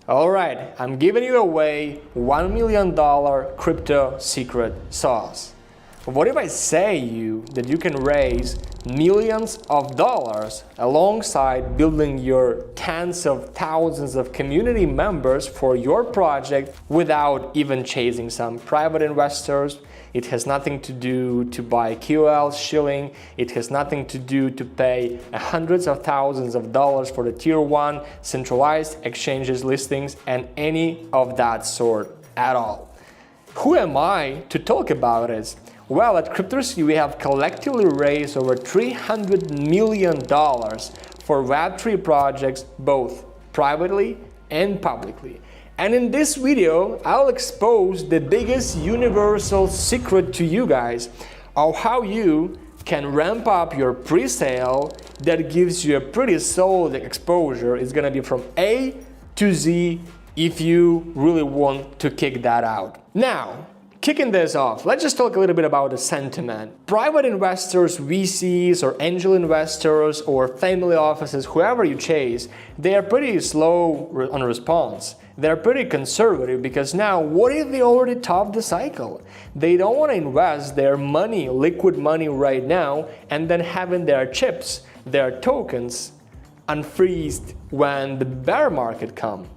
All right, I'm giving you away $1 million crypto secret sauce. What if I say you that you can raise millions of dollars alongside building your tens of thousands of community members for your project without even chasing some private investors? It has nothing to do to buy QL shilling. It has nothing to do to pay hundreds of thousands of dollars for the tier 1 centralized exchanges listings and any of that sort at all. Who am I to talk about it? Well, at Cryptorsy we have collectively raised over $300 million for Web3 projects, both privately and publicly. And in this video, I'll expose the biggest universal secret to you guys of how you can ramp up your pre-sale that gives you a pretty solid exposure. It's gonna be from A to Z if you really want to kick that out. Now, kicking this off, let's just talk a little bit about the sentiment. Private investors, VCs, or angel investors, or family offices, whoever you chase, they are pretty slow on response. They're pretty conservative because now, what if they already topped the cycle? They don't want to invest their money, liquid money right now, and then having their chips, their tokens, unfreezed when the bear market comes.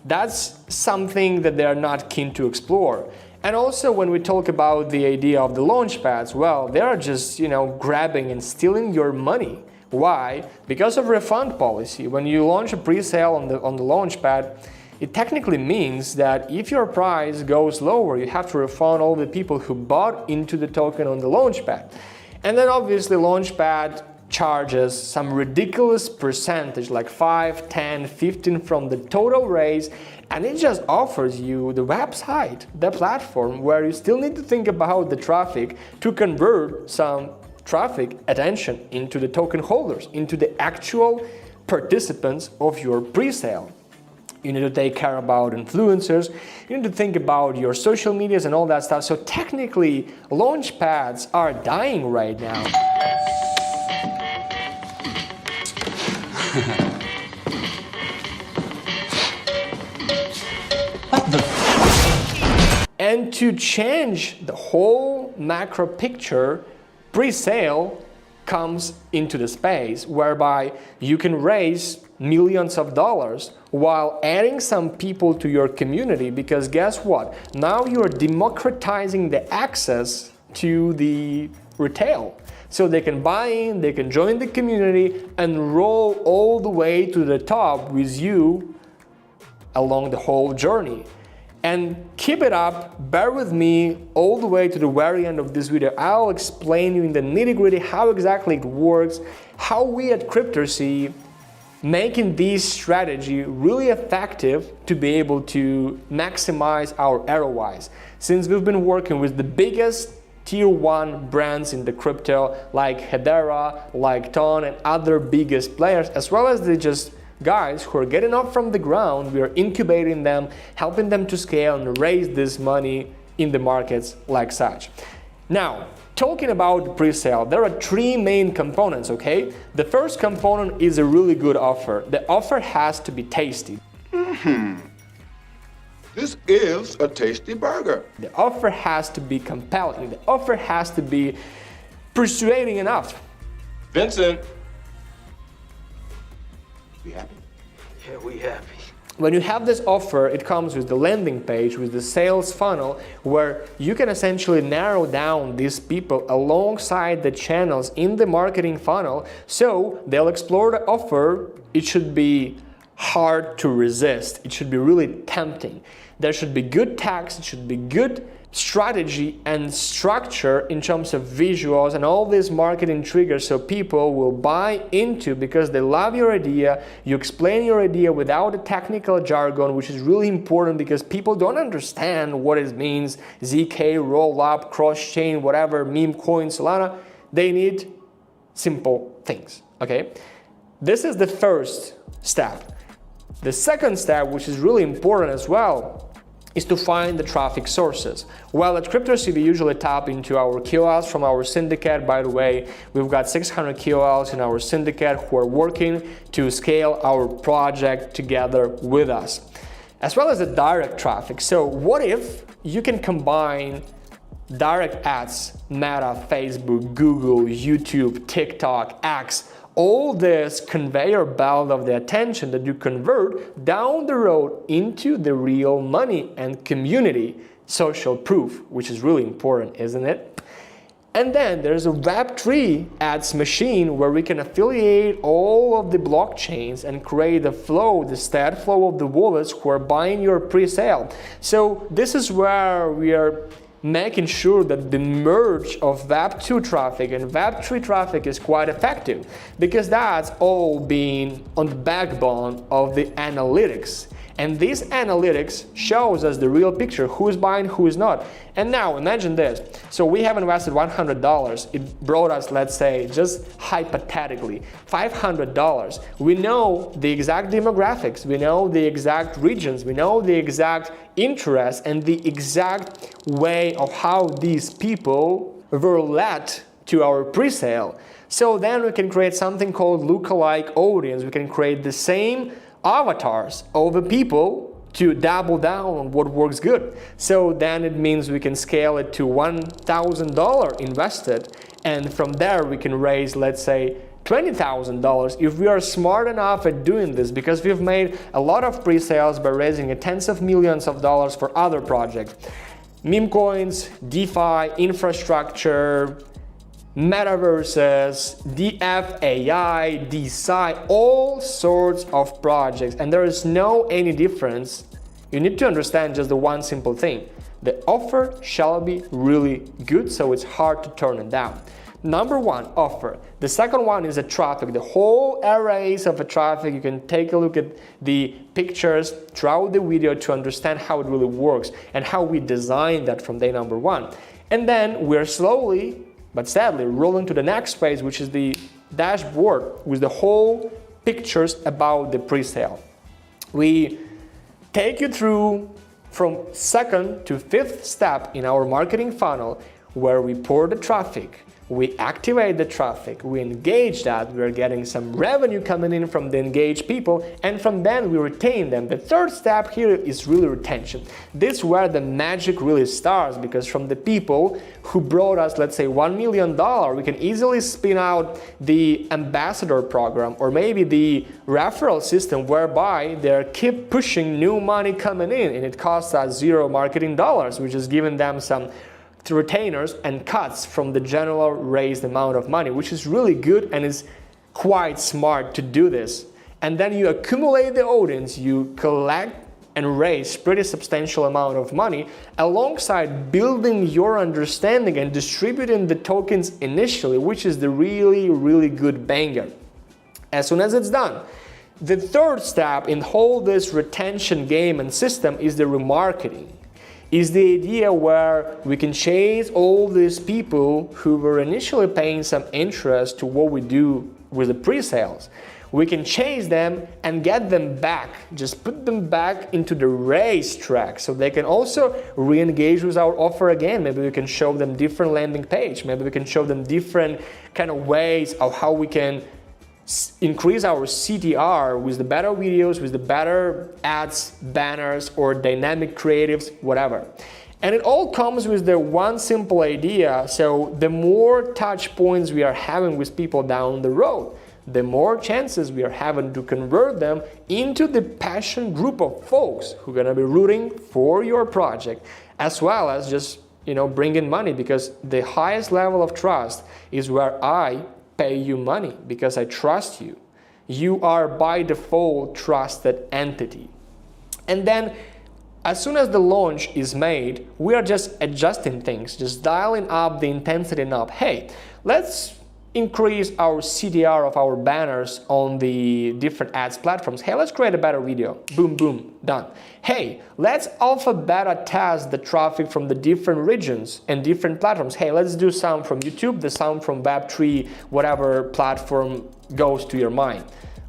That's something that they're not keen to explore. And also when we talk about the idea of the Launchpads, well, they're just, grabbing and stealing your money. Why? Because of refund policy. When you launch a pre-sale on the Launchpad, it technically means that if your price goes lower, you have to refund all the people who bought into the token on the Launchpad. And then obviously Launchpad charges some ridiculous percentage, like 5, 10, 15 from the total raise, and it just offers you the website, the platform, where you still need to think about the traffic to convert some traffic attention into the token holders, into the actual participants of your pre-sale. You need to take care about influencers, you need to think about your social medias and all that stuff. So technically, Launchpads are dying right now. What the? And to change the whole macro picture, pre-sale comes into the space whereby you can raise millions of dollars while adding some people to your community, because guess what? Now you're democratizing the access to the retail. So they can buy in, they can join the community and roll all the way to the top with you along the whole journey. And keep it up, bear with me all the way to the very end of this video. I'll explain you in the nitty-gritty how exactly it works, how we at Cryptorsy making this strategy really effective to be able to maximize our ROIs. Since we've been working with the biggest tier 1 brands in the crypto like Hedera, like Ton, and other biggest players, as well as the just guys who are getting up from the ground, we are incubating them, helping them to scale and raise this money in the markets like such. Now, talking about the pre-sale, there are 3 main components, okay? The first component is a really good offer. The offer has to be tasty. This is a tasty burger. The offer has to be compelling. The offer has to be persuading enough. Vincent, we happy? Yeah, we happy. When you have this offer, it comes with the landing page, with the sales funnel, where you can essentially narrow down these people alongside the channels in the marketing funnel, so they'll explore the offer. It should be hard to resist. It should be really tempting. There should be good text, it should be good strategy and structure in terms of visuals and all these marketing triggers, so people will buy into because they love your idea. You explain your idea without the technical jargon, which is really important because people don't understand what it means. ZK, roll up, cross chain, whatever, meme coin, Solana. They need simple things, okay? This is the first step. The second step, which is really important as well, is to find the traffic sources. Well, at Cryptorsy, we usually tap into our KOLs from our syndicate. By the way, we've got 600 KOLs in our syndicate who are working to scale our project together with us. as well as the direct traffic. So what if you can combine direct ads, Meta, Facebook, Google, YouTube, TikTok, X, all this conveyor belt of the attention that you convert down the road into the real money and community social proof, which is really important, isn't it? And then there's a Web3 ads machine where we can affiliate all of the blockchains and create the flow, the stat flow of the wallets who are buying your pre-sale. So this is where we are making sure that the merge of Web2 traffic and Web3 traffic is quite effective, because that's all being on the backbone of the analytics. And this analytics shows us the real picture, who is buying, who is not. And now imagine this. So we have invested $100. It brought us, let's say, just hypothetically, $500. We know the exact demographics, we know the exact regions, we know the exact interests and the exact way of how these people were led to our pre-sale. So then we can create something called lookalike audience. We can create the same avatars of the people to double down on what works good. So then it means we can scale it to $1,000 invested, and from there we can raise, let's say, $20,000 if we are smart enough at doing this, because we've made a lot of pre-sales by raising tens of millions of dollars for other projects. Meme coins, DeFi, infrastructure, metaverses, DF, AI, DeSci, all sorts of projects, and there is no any difference. You need to understand just the one simple thing. The offer shall be really good, so it's hard to turn it down. Number one, offer. The second one is the traffic, the whole arrays of the traffic. You can take a look at the pictures throughout the video to understand how it really works and how we design that from day number one. And then we're slowly but sadly rolling to the next phase, which is the dashboard with the whole pictures about the pre-sale. We take you through from second to fifth step in our marketing funnel, where we pour the traffic, we activate the traffic, we engage that, we're getting some revenue coming in from the engaged people, and from then we retain them. The third step here is really retention. This is where the magic really starts, because from the people who brought us, let's say, $1 million, we can easily spin out the ambassador program or maybe the referral system, whereby they keep pushing new money coming in, and it costs us zero marketing dollars, which is giving them some retainers and cuts from the general raised amount of money, which is really good and is quite smart to do this. And then you accumulate the audience, you collect and raise pretty substantial amount of money alongside building your understanding and distributing the tokens initially, which is the really, really good banger. As soon as it's done, the third step in whole this retention game and system is the remarketing. Is the idea where we can chase all these people who were initially paying some interest to what we do with the pre-sales. We can chase them and get them back, just put them back into the racetrack, so they can also re-engage with our offer again. Maybe we can show them different landing page, maybe we can show them different kind of ways of how we can increase our CTR with the better videos, with the better ads, banners, or dynamic creatives, whatever. And it all comes with the one simple idea. So the more touch points we are having with people down the road, the more chances we are having to convert them into the passion group of folks who are gonna be rooting for your project, as well as just, bring in money, because the highest level of trust is where I pay you money, because I trust you. You are by default trusted entity. And then as soon as the launch is made, we are just adjusting things, just dialing up the intensity knob. Hey, let's increase our CTR of our banners on the different ads platforms. Hey, let's create a better video. Boom, boom, done. Hey, let's alpha beta test the traffic from the different regions and different platforms. Hey, let's do some from YouTube, the some from Web3, whatever platform goes to your mind.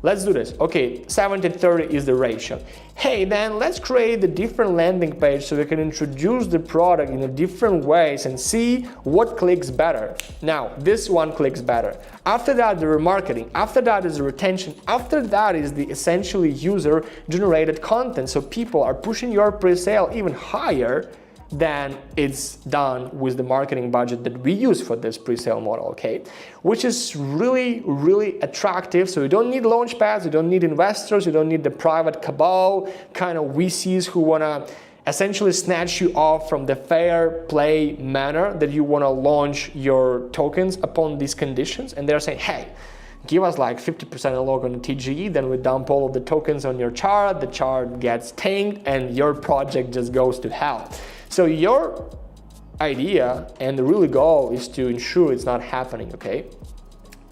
let's do this. Okay, 70-30 is the ratio. Hey, then let's create a different landing page so we can introduce the product in a different ways and see what clicks better. Now, this one clicks better. After that, the remarketing. After that is the retention. After that is the essentially user-generated content. So people are pushing your pre-sale even higher than it's done with the marketing budget that we use for this pre-sale model, okay? Which is really, really attractive. So you don't need Launchpads, you don't need investors, you don't need the private cabal kind of VCs who wanna essentially snatch you off from the fair play manner that you wanna launch your tokens upon these conditions. And they're saying, hey, give us like 50% unlock on the TGE, then we dump all of the tokens on your chart, the chart gets tanked, and your project just goes to hell. So your idea and the real goal is to ensure it's not happening, okay?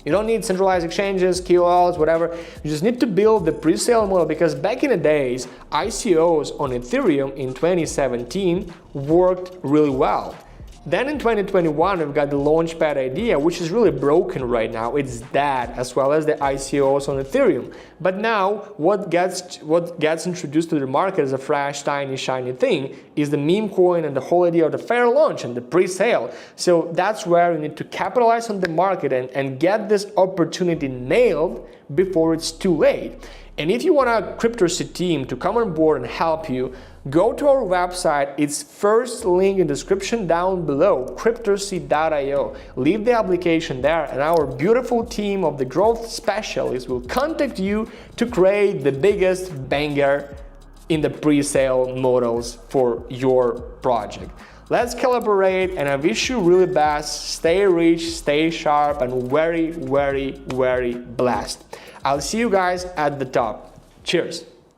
You don't need centralized exchanges, KOLs, whatever. You just need to build the pre-sale model, because back in the days, ICOs on Ethereum in 2017 worked really well. Then in 2021, we've got the Launchpad idea, which is really broken right now. It's dead, as well as the ICOs on Ethereum. But now, what gets introduced to the market as a fresh, tiny, shiny thing is the meme coin and the whole idea of the fair launch and the pre-sale. So that's where we need to capitalize on the market and get this opportunity nailed before it's too late. And if you want a Cryptorsy team to come on board and help you, go to our website. It's first link in the description down below, cryptorsy.io. Leave the application there, and our beautiful team of the growth specialists will contact you to create the biggest banger in the pre-sale models for your project. Let's collaborate, and I wish you really best. Stay rich, stay sharp, and very, very, very blessed. I'll see you guys at the top. Cheers.